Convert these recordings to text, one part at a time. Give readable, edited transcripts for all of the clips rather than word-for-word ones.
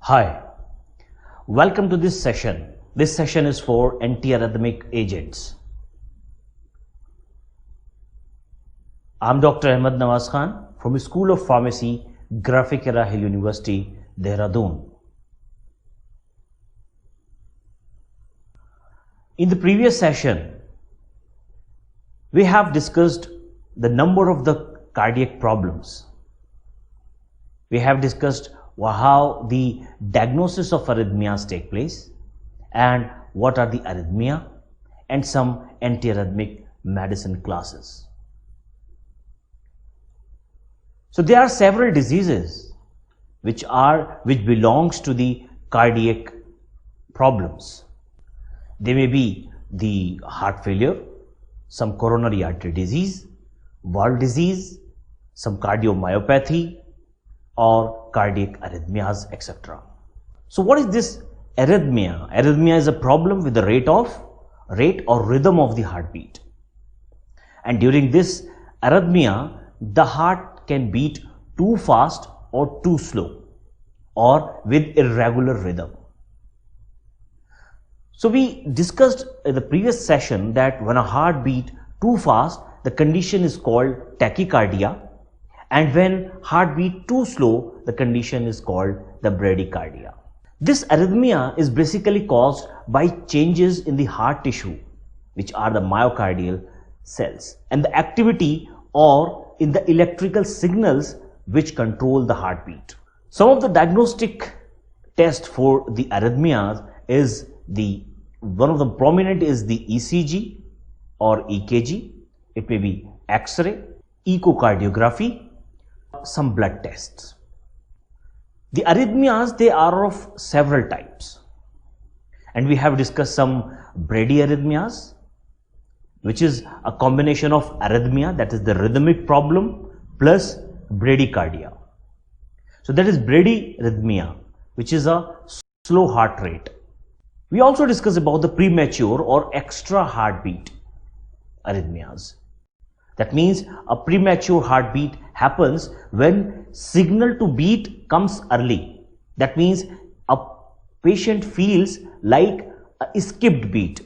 Hi, welcome to this session. This session is for antiarrhythmic agents. I'm Dr. Ahmed Nawaz Khan from School of Pharmacy, Graphicera Hill University, Dehradun. In the previous session, we have discussed the number of the cardiac problems. We have discussed how the diagnosis of arrhythmias take place and what are the arrhythmia and some antiarrhythmic medicine classes. So there are several diseases which belongs to the cardiac problems. They may be the heart failure, some coronary artery disease, valve disease, some cardiomyopathy, or cardiac arrhythmias, etc. So what is this arrhythmia? Arrhythmia is a problem with the rate or rhythm of the heartbeat. And during this arrhythmia, the heart can beat too fast or too slow or with irregular rhythm. So we discussed in the previous session that when a heart beat too fast, the condition is called tachycardia. And when heart beat too slow, the condition is called the bradycardia. This arrhythmia is basically caused by changes in the heart tissue, which are the myocardial cells, and the activity or in the electrical signals which control the heartbeat. Some of the diagnostic tests for the arrhythmias is one of the prominent is the ECG or EKG. It may be X-ray, echocardiography, some blood tests. The arrhythmias, they are of several types, and we have discussed some bradyarrhythmias, which is a combination of arrhythmia, that is the rhythmic problem, plus bradycardia. So that is bradyarrhythmia, which is a slow heart rate. We also discussed about the premature or extra heartbeat arrhythmias. That means a premature heartbeat happens when signal to beat comes early. That means a patient feels like a skipped beat.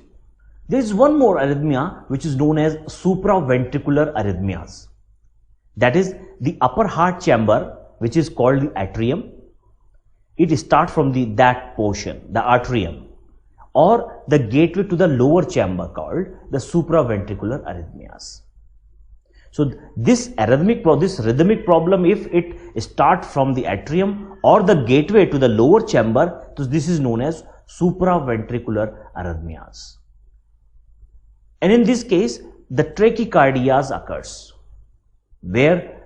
There is one more arrhythmia which is known as supraventricular arrhythmias. That is the upper heart chamber, which is called the atrium. It starts from that portion, the atrium, or the gateway to the lower chamber called the supraventricular arrhythmias. So this rhythmic problem, if it starts from the atrium or the gateway to the lower chamber, so this is known as supraventricular arrhythmias. And in this case, the tachycardias occurs, where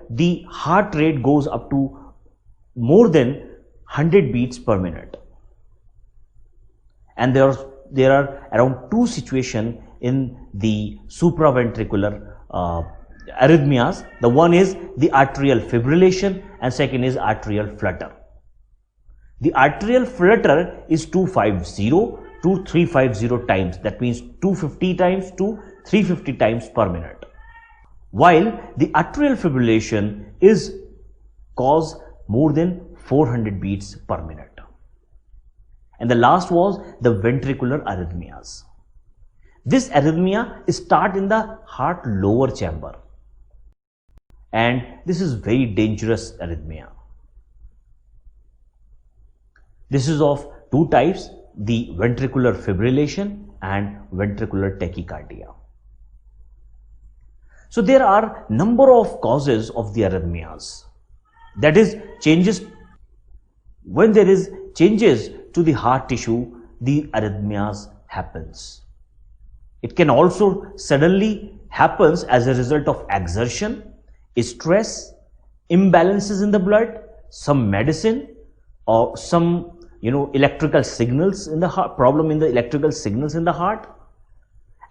the heart rate goes up to more than 100 beats per minute. And there are around two situations in the supraventricular arrhythmias. The one is the atrial fibrillation and second is atrial flutter. The atrial flutter is 250 to 350 times. That means 250 times to 350 times per minute. While the atrial fibrillation is cause more than 400 beats per minute. And the last was the ventricular arrhythmias. This arrhythmia starts in the heart lower chamber, and this is very dangerous arrhythmia. This is of two types, the ventricular fibrillation and ventricular tachycardia. So there are number of causes of the arrhythmias. That is, when there is changes to the heart tissue, the arrhythmias happens. It can also suddenly happens as a result of exertion, stress, imbalances in the blood, some medicine, or some electrical signals in the heart, problem in the electrical signals in the heart,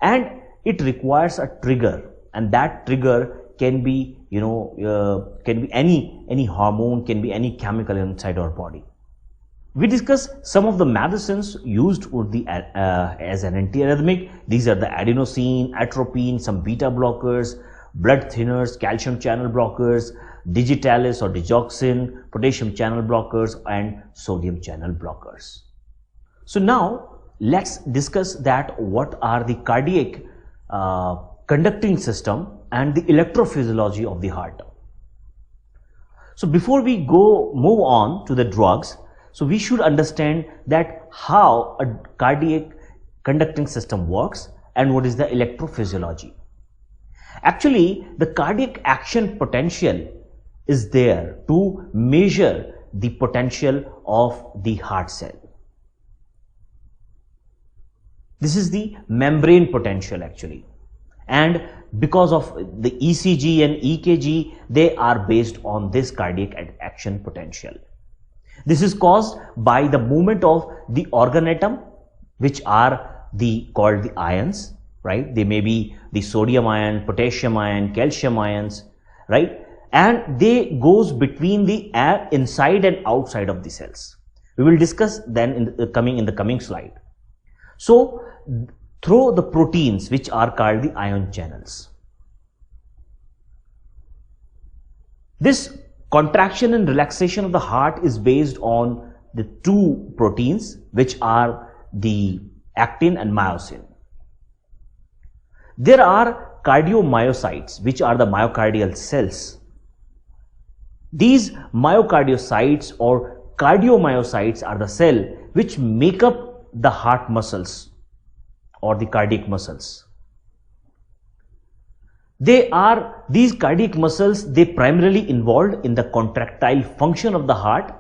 and it requires a trigger, and that trigger can be any hormone, can be any chemical inside our body. We discussed some of the medicines used for as an antiarrhythmic. These are the adenosine, atropine, some beta blockers, blood thinners, calcium channel blockers, digitalis or digoxin, potassium channel blockers and sodium channel blockers. So now let's discuss that what are the cardiac conducting system and the electrophysiology of the heart. So before we move on to the drugs, so we should understand that how a cardiac conducting system works and what is the electrophysiology. Actually, the cardiac action potential is there to measure the potential of the heart cell. This is the membrane potential actually, and because of the ECG and EKG, they are based on this cardiac action potential. This is caused by the movement of the organ atom, which are called the ions, right? They may be the sodium ion, potassium ion, calcium ions, right? And they goes between the air inside and outside of the cells. We will discuss then in the coming slide. So through the proteins which are called the ion channels. This contraction and relaxation of the heart is based on the two proteins which are the actin and myosin. There are cardiomyocytes which are the myocardial cells. These myocardiocytes or cardiomyocytes are the cell which make up the heart muscles or the cardiac muscles. These cardiac muscles, they primarily involved in the contractile function of the heart,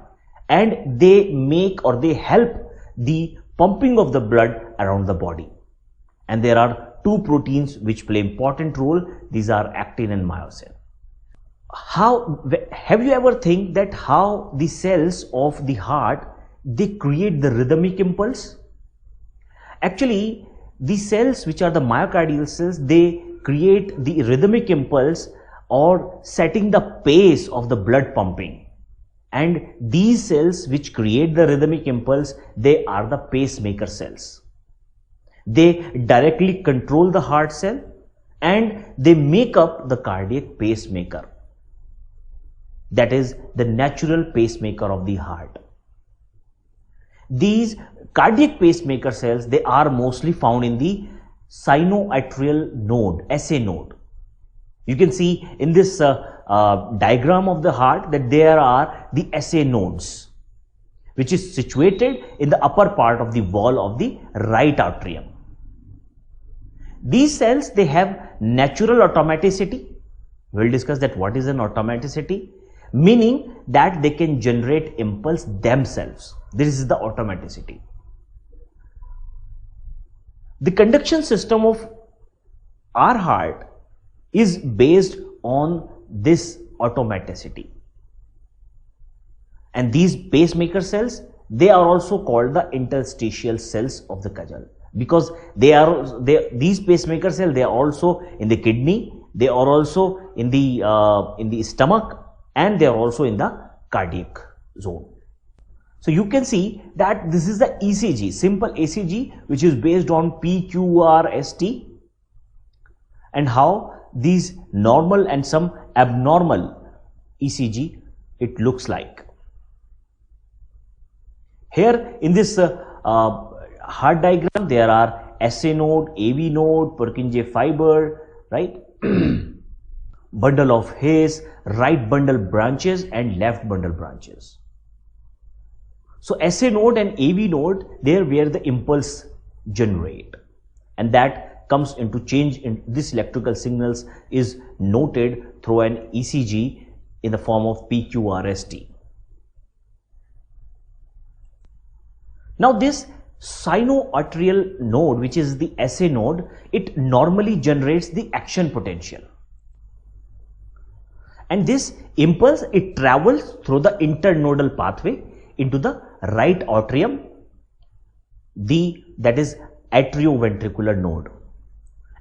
and they make or they help the pumping of the blood around the body. And there are two proteins which play important role. These are actin and myosin. Have you ever think that how the cells of the heart, they create the rhythmic impulse? Actually, the cells which are the myocardial cells, they create the rhythmic impulse or setting the pace of the blood pumping. And these cells which create the rhythmic impulse, they are the pacemaker cells. They directly control the heart cell and they make up the cardiac pacemaker. That is the natural pacemaker of the heart. These cardiac pacemaker cells, they are mostly found in the sinoatrial node, SA node. You can see in this diagram of the heart that there are the SA nodes, which is situated in the upper part of the wall of the right atrium. These cells, they have natural automaticity. We will discuss that what is an automaticity, meaning that they can generate impulse themselves. This is the automaticity. The conduction system of our heart is based on this automaticity. And these pacemaker cells, they are also called the interstitial cells of the Kajal, because these pacemaker cells, they are also in the kidney, they are also in the stomach, and they are also in the cardiac zone. So you can see that this is the ECG, simple ECG, which is based on PQRST, and how these normal and some abnormal ECG it looks like. Here in this heart diagram, there are SA node, AV node, Purkinje fiber, right? Bundle of His, right bundle branches and left bundle branches. So SA node and AV node, there where the impulse generate, and that comes into change in this electrical signals is noted through an ECG in the form of PQRST. Now this sinoatrial node, which is the SA node, it normally generates the action potential. And this impulse, it travels through the internodal pathway into the right atrium, that is atrioventricular node.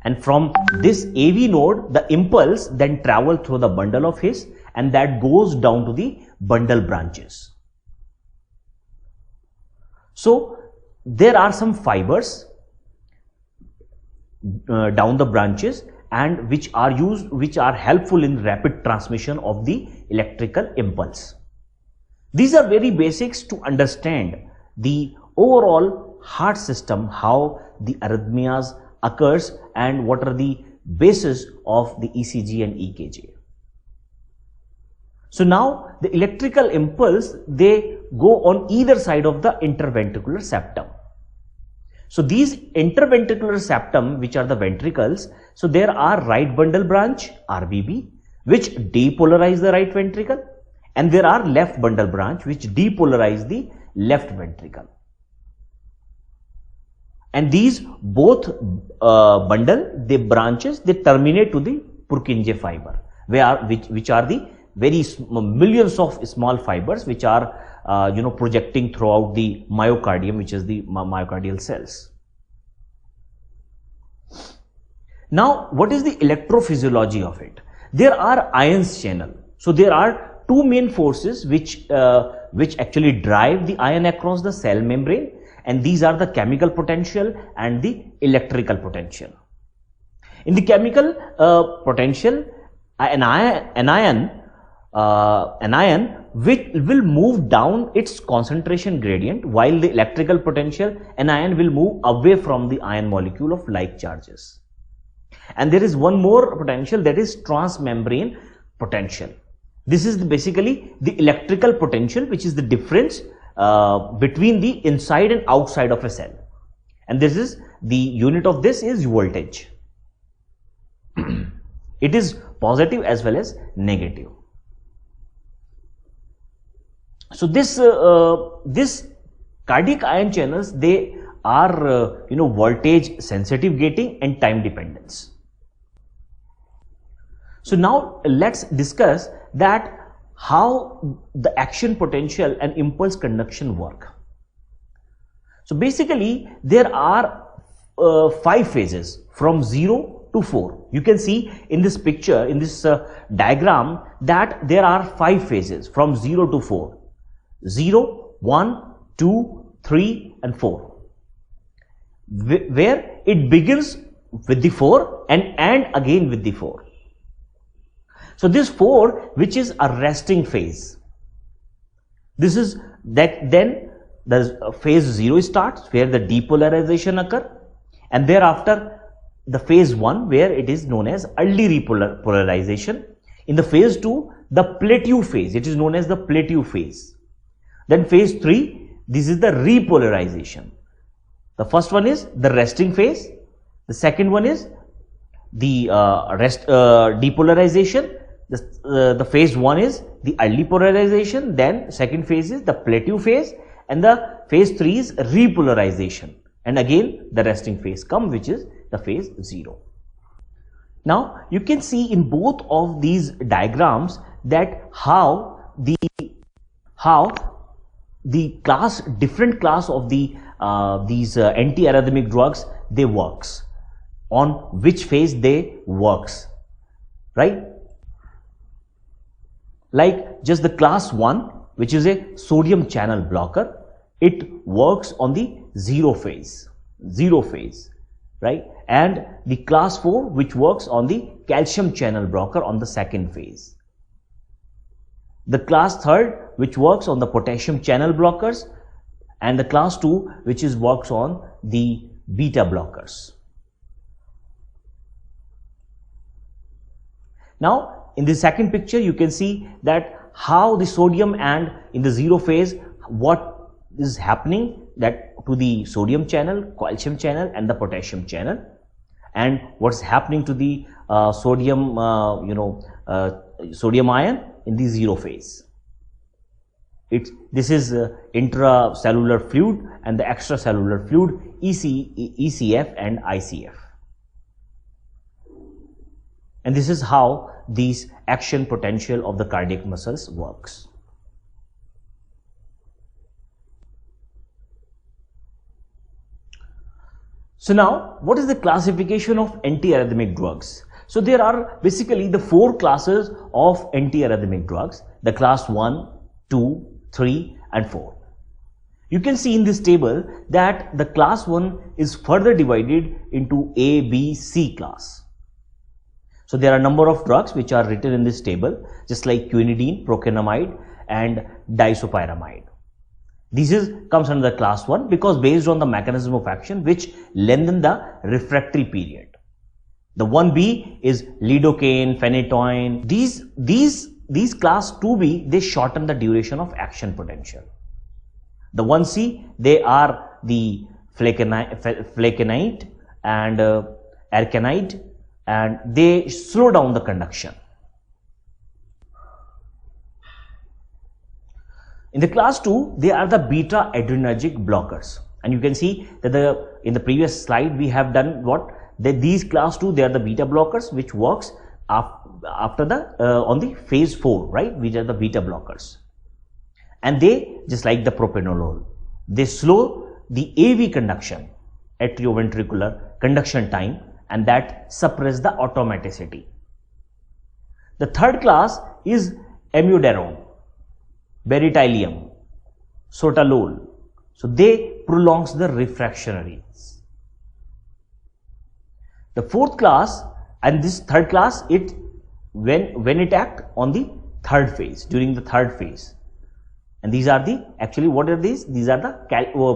And from this AV node, the impulse then travels through the bundle of His, and that goes down to the bundle branches. So there are some fibers down the branches, and which are helpful in rapid transmission of the electrical impulse. These are very basics to understand the overall heart system, how the arrhythmias occurs and what are the basis of the ECG and EKG. So now the electrical impulse, they go on either side of the interventricular septum. So these interventricular septum, which are the ventricles, so there are right bundle branch RBB, which depolarize the right ventricle, and there are left bundle branch which depolarize the left ventricle. And these both the branches, they terminate to the Purkinje fiber, which are the very millions of small fibers which are projecting throughout the myocardium, which is the myocardial cells. Now, what is the electrophysiology of it? There are ions channel. So there are two main forces which actually drive the ion across the cell membrane, and these are the chemical potential and the electrical potential. In the chemical potential, an ion will move down its concentration gradient, while the electrical potential, an ion will move away from the ion molecule of like charges. And there is one more potential, that is transmembrane potential. This is basically the electrical potential, which is the difference between the inside and outside of a cell. And this is the unit of this is voltage. It is positive as well as negative. So this cardiac ion channels, they are voltage sensitive gating and time dependence. So now let's discuss that how the action potential and impulse conduction work. So basically there are 5 phases from 0 to 4. You can see in this picture, in this diagram, that there are 5 phases from 0 to 4. 0, 1, 2, 3 and 4, where it begins with the 4 and again with the 4. So this 4, which is a resting phase, this is that then the phase 0 starts, where the depolarization occur, and thereafter the phase 1, where it is known as early repolarization. In the phase 2, the plateau phase, it is known as the plateau phase. Then phase 3, this is the repolarization. The first one is the resting phase, the second one is the depolarization, the phase 1 is the early polarization, then second phase is the plateau phase, and the phase 3 is repolarization, and again the resting phase comes, which is the phase 0. Now you can see in both of these diagrams that how the different class of these antiarrhythmic drugs, they works, on which phase they works, right? Like just the class 1, which is a sodium channel blocker, it works on the 0 phase, right? And the class 4, which works on the calcium channel blocker on the second phase. The class 3, which works on the potassium channel blockers, and the class 2, which works on the beta blockers. Now in the second picture, you can see that how the sodium, and in the 0 phase, what is happening that to the sodium channel, calcium channel and the potassium channel, and what's happening to the sodium ion in the 0 phase. This is intracellular fluid and the extracellular fluid, ECF and ICF. And this is how these action potential of the cardiac muscles works. So now, what is the classification of antiarrhythmic drugs? So there are basically the 4 classes of antiarrhythmic drugs, the class 1, 2, 3 and 4. You can see in this table that the class 1 is further divided into A, B, C class. So there are a number of drugs which are written in this table, just like Quinidine, Prokanamide and Diazoparamide. Comes under the class 1 because based on the mechanism of action which lengthen the refractory period. The 1B is lidocaine, phenytoin. These class 2B, they shorten the duration of action potential. The 1C, they are the flecainide and arrhythmia, and they slow down the conduction. In the class 2, they are the beta adrenergic blockers, and you can see that in the previous slide we have done what these class 2, they are the beta blockers which works after on the phase 4, right, which are the beta blockers, and they, just like the propranolol, they slow the AV conduction, atrioventricular conduction time, and that suppress the automaticity. The third class is amiodarone, berytylium, sotalol. So they prolongs the refractionaries. The fourth class and this third class, when it act on the third phase, during the third phase, and these are actually what are these? These are the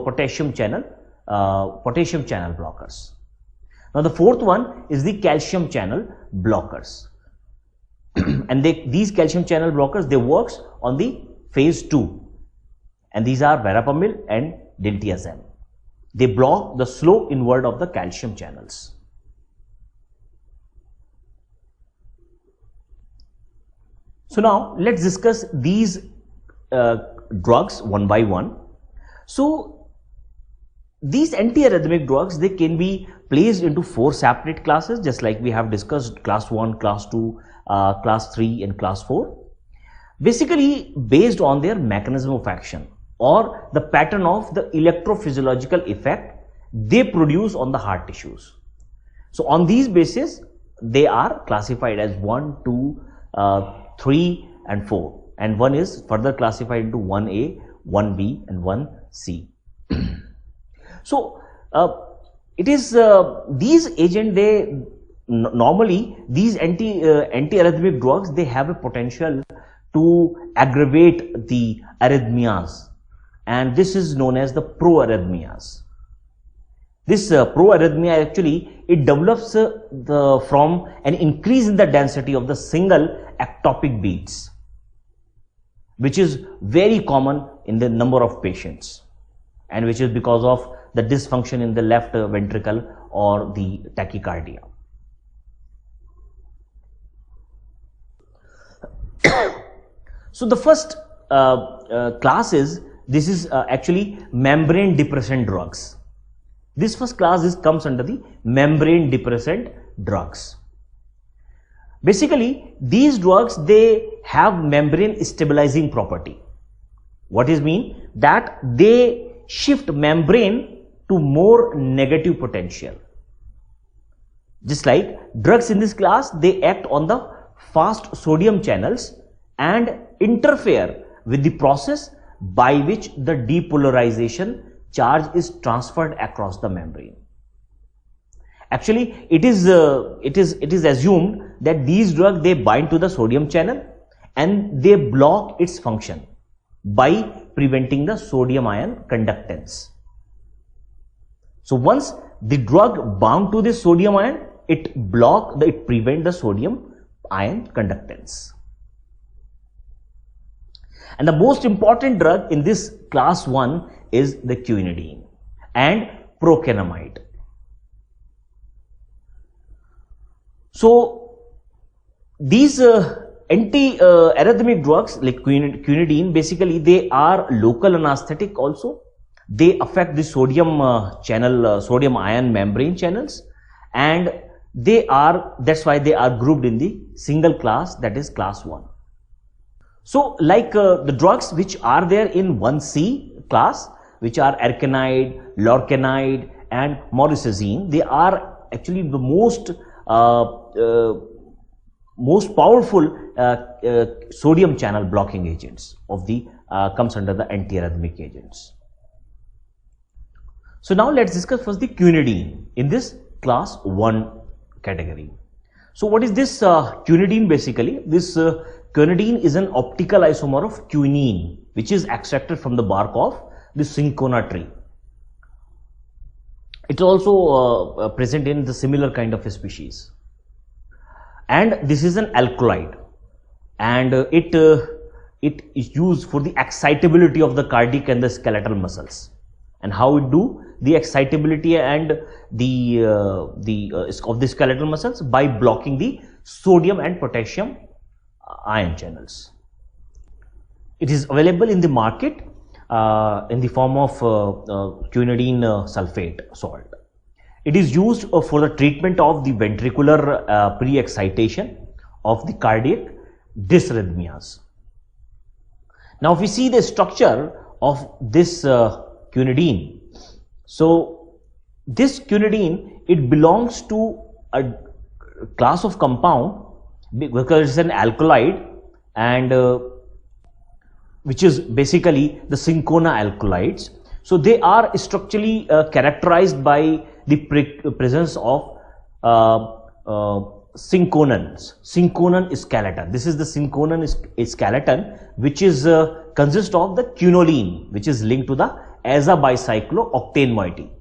potassium channel blockers. Now the fourth one is the calcium channel blockers, and these calcium channel blockers, they works on the phase 2, and these are verapamil and diltiazem. They block the slow inward of the calcium channels. So now let's discuss these drugs one by one. So these antiarrhythmic drugs, they can be placed into 4 separate classes, just like we have discussed class 1, class 2, class 3 and class 4. Basically based on their mechanism of action or the pattern of the electrophysiological effect they produce on the heart tissues. So on these basis, they are classified as 1, 2, 3 and 4, and one is further classified into 1A, 1B and 1C. So it is these agents, they normally these antiarrhythmic drugs, they have a potential to aggravate the arrhythmias, and this is known as the proarrhythmias. This proarrhythmia actually, it develops from an increase in the density of the single ectopic beats, which is very common in the number of patients, and which is because of the dysfunction in the left ventricle or the tachycardia. So the first class is, this is actually membrane depressant drugs. This first class comes under the membrane depressant drugs. Basically these drugs, they have membrane stabilizing property. What is mean? That they shift membrane to more negative potential. Just like drugs in this class, they act on the fast sodium channels and interfere with the process by which the depolarization charge is transferred across the membrane. Actually, it is assumed that these drugs, they bind to the sodium channel and they block its function by preventing the sodium ion conductance. So once the drug bound to this sodium ion, it prevents the sodium ion conductance. And the most important drug in this class 1 is the Quinidine and Prokanamide. So these anti-arrhythmic drugs like Quinidine, basically they are local anesthetic also. They affect the sodium sodium ion membrane channels, and that's why they are grouped in the single class, that is class 1. So like the drugs which are there in 1C class, which are arrhythmia, lorcainide and morisazine, they are actually the most powerful sodium channel blocking agents of the comes under the antiarrhythmic agents. So now let's discuss first the Quinidine in this class 1 category. So what is this quinidine basically? This quinidine is an optical isomer of quinine, which is extracted from the bark of the cinchona tree. It's also present in the similar kind of a species. And this is an alkaloid, and it is used for the excitability of the cardiac and the skeletal muscles. And how it do the excitability and the of the skeletal muscles? By blocking the sodium and potassium ion channels. It is available in the market in the form of quinidine sulfate salt. It is used for the treatment of the ventricular pre-excitation of the cardiac dysrhythmias. Now, if we see the structure of this quinidine, so this quinidine, it belongs to a class of compound because it's an alkaloid, and which is basically the cinchona alkaloids. So they are structurally characterized by the presence of cinchonan skeleton. This is the cinchonan skeleton, which is consists of the quinoline, which is linked to the azabicyclooctane moiety.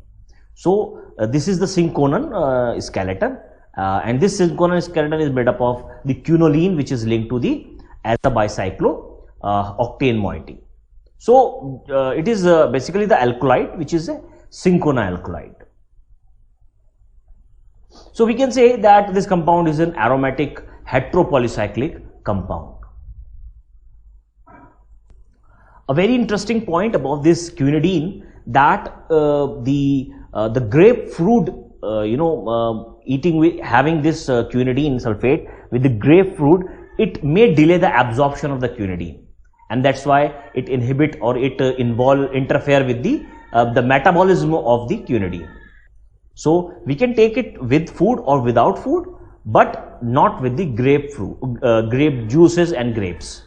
So this is the cinchonan skeleton, and this cinchonan skeleton is made up of the quinoline, which is linked to the azabicyclooctane moiety. So it is basically the alkaloid, which is a cinchona alkaloid. So we can say that this compound is an aromatic heteropolycyclic compound. A very interesting point about this quinidine, that the grapefruit, having this quinidine sulfate with the grapefruit, it may delay the absorption of the quinidine, and that's why it inhibit or it interfere with the metabolism of the quinidine. So we can take it with food or without food, but not with the grapefruit, grape juices and grapes.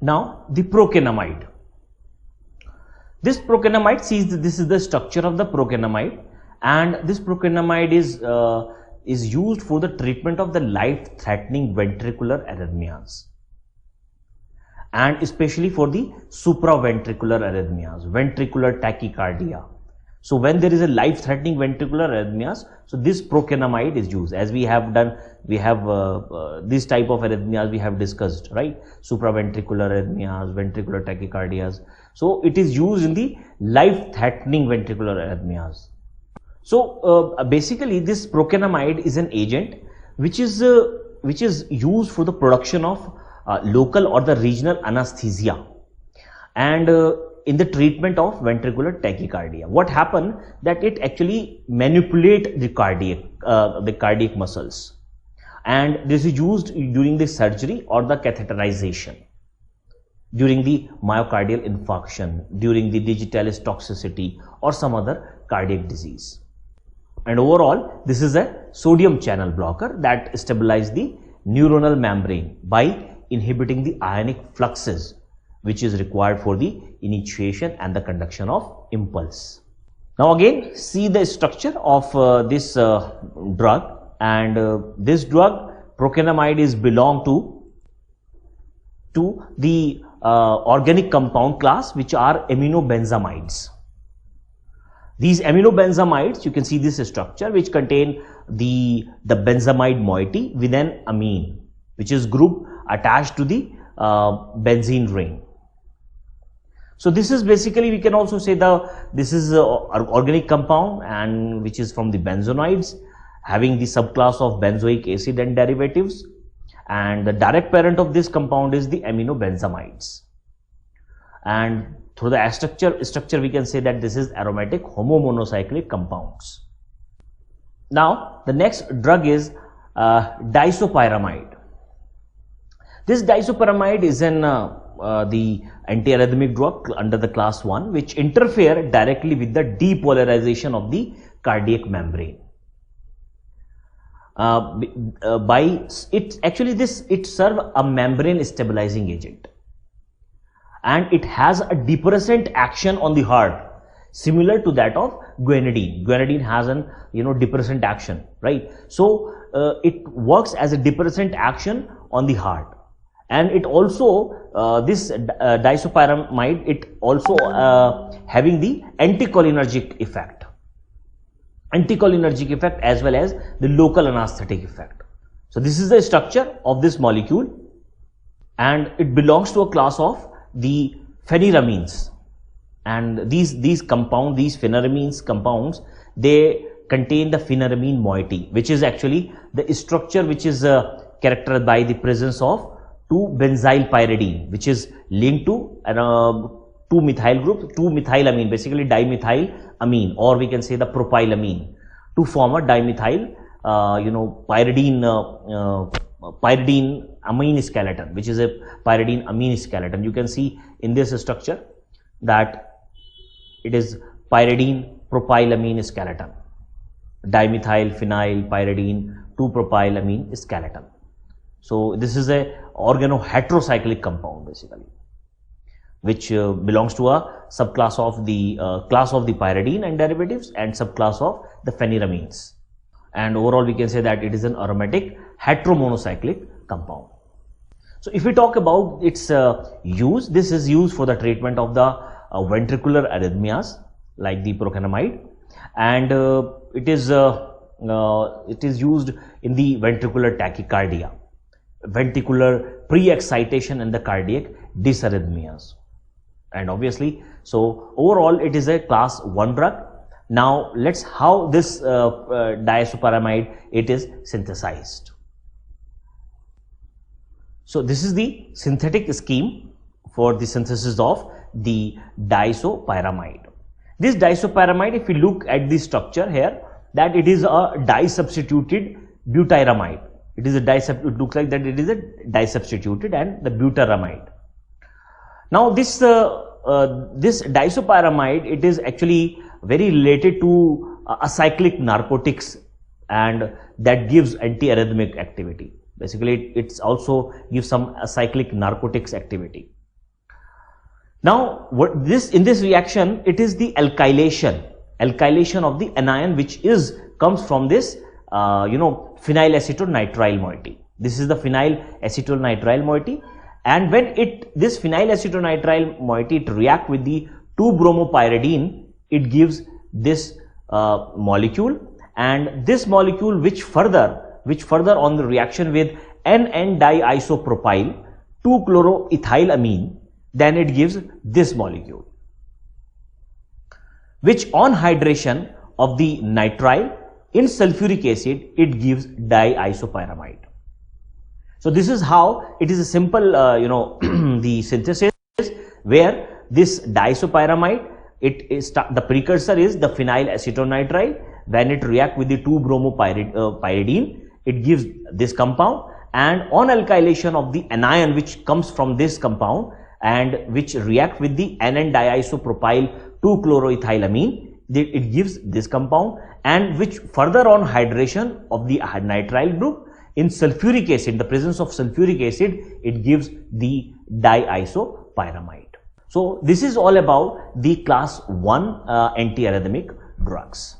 Now the prokanamide. This prokanamide, this is the structure of the prokanamide, and this prokanamide is used for the treatment of the life-threatening ventricular arrhythmias, and especially for the supraventricular arrhythmias, ventricular tachycardia. So when there is a life-threatening ventricular arrhythmias, so this prokanamide is used. As we have done, we have this type of arrhythmias we have discussed, right? Supraventricular arrhythmias, ventricular tachycardias. So it is used in the life-threatening ventricular arrhythmias. So basically, this prokanamide is an agent which is used for the production of local or the regional anesthesia, and in the treatment of ventricular tachycardia. What happened that it actually manipulate the cardiac muscles, and this is used during the surgery or the catheterization, during the myocardial infarction, during the digitalis toxicity or some other cardiac disease. And overall, this is a sodium channel blocker that stabilizes the neuronal membrane by inhibiting the ionic fluxes, which is required for the initiation and the conduction of impulse. Now again, see the structure of this drug, and this drug prokanamide is belong to the organic compound class, which are aminobenzamides. These aminobenzamides, you can see this structure, which contain the benzamide moiety with an amine, which is group attached to the benzene ring. So this is basically, we can also say this is an organic compound, and which is from the benzoids, having the subclass of benzoic acid and derivatives, and the direct parent of this compound is the aminobenzamides. And through the structure we can say that this is aromatic homomonocyclic compounds. Now the next drug is Diazoparamide. This Diazoparamide is the antiarrhythmic drug under the class 1, which interfere directly with the depolarization of the cardiac membrane. It serves a membrane stabilizing agent, and it has a depressant action on the heart, similar to that of guanidine. Guanidine has an depressant action, right? So it works as a depressant action on the heart, and it also this Diazoparamide, it also having the anticholinergic effect as well as the local anesthetic effect. So this is the structure of this molecule, and it belongs to a class of the phenyramines. And these compounds, these phenyramines compounds, they contain the phenyramine moiety, which is actually the structure which is characterized by the presence of 2-benzyl pyridine, which is linked to 2 methyl group, 2 methylamine, basically dimethylamine, or we can say the propylamine, to form a dimethyl pyridine amine skeleton, which is a pyridine amine skeleton. You can see in this structure that it is pyridine propylamine skeleton, dimethyl phenyl pyridine 2-propylamine skeleton. So this is a organoheterocyclic compound basically, which belongs to a subclass of the class of the pyridine and derivatives and subclass of the phenyramines. And overall we can say that it is an aromatic heteromonocyclic compound. So if we talk about its use, this is used for the treatment of the ventricular arrhythmias like the Prokanamide, and it is used in the ventricular tachycardia, ventricular pre-excitation, and the cardiac dysarrhythmias. And obviously, so overall it is a class 1 drug. Now let's how this Diazoparamide it is synthesized. So this is the synthetic scheme for the synthesis of the Diazoparamide. This Diazoparamide, if we look at the structure here, that it is a disubstituted butyramide. It is a it looks like that it is a disubstituted and the butyramide. Now this Diazoparamide, it is actually very related to acyclic narcotics, and that gives antiarrhythmic activity. Basically, it also gives some acyclic narcotics activity. Now, in this reaction, it is the alkylation of the anion which comes from this phenyl acetonitrile moiety. This is the phenyl acetonitrile moiety, and when this phenyl acetonitrile moiety it react with the 2-bromopyridine, it gives this molecule, and this molecule which further on the reaction with N,N-diisopropyl 2-chloroethylamine, then it gives this molecule, which on hydration of the nitrile in sulfuric acid, it gives diisopyramide. So this is how it is a simple the synthesis, where this diisopyramide, the precursor is the phenyl acetonitrile. When it react with the 2-bromopyridine, it gives this compound, and on alkylation of the anion which comes from this compound and which react with the N,N-diisopropyl 2-chloroethylamine, it gives this compound, and which further on hydration of the nitrile group in sulfuric acid, the presence of sulfuric acid, it gives the diisopyramide. So this is all about the class 1 antiarrhythmic drugs.